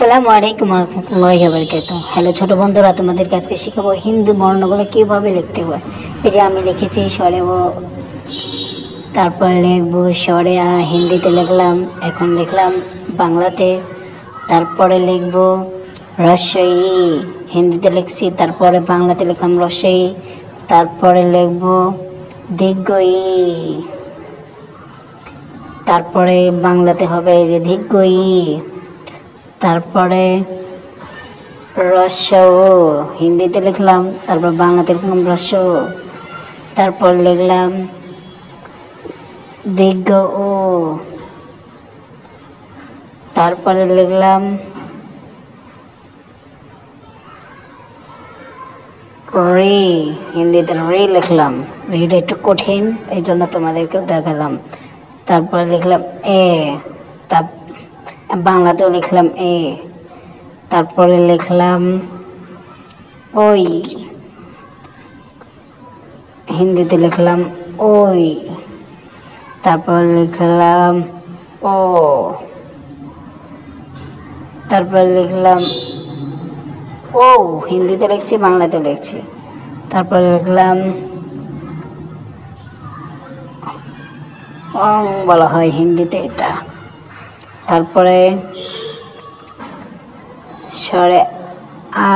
আসসালামু আলাইকুম রহমতুল্লাহি ওয়া বারাকাতুহু। হ্যালো ছোট বন্ধুরা, তোমাদেরকে আজকে শেখাবো হিন্দু বর্ণগুলো কীভাবে লিখতে হয়। এই যে আমি লিখেছি স্বরে ও, তারপর লিখবো স্বরে আ, হিন্দিতে লিখলাম, এখন লিখলাম বাংলাতে। তারপরে লিখবো রস্বই ই, হিন্দিতে লিখছি, তারপরে বাংলাতে লিখলাম রস্বই। তারপরে লিখবো দীর্ঘ ই, তারপরে বাংলাতে হবে এই যে দীর্ঘ ই। তারপরে রস্য ও, হিন্দিতে লিখলাম, তারপর বাংলাতে লিখলাম রস্য ও। তারপর লিখলাম দীর্ঘ ও, তারপরে লিখলাম রে, হিন্দিতে রে লিখলাম, রিটা একটু কঠিন এই জন্য তোমাদেরকেও দেখালাম। তারপরে লিখলাম এ, তার বাংলাতেও লিখলাম এ। তারপরে লিখলাম ওই, হিন্দিতে লিখলাম ওই। তারপর লিখলাম ও, তারপর লিখলাম ও, হিন্দিতে লিখছি, বাংলাতে লিখছি। তারপর লিখলাম অং বলা হয় হিন্দিতে এটা। তারপরে স্বরে আ।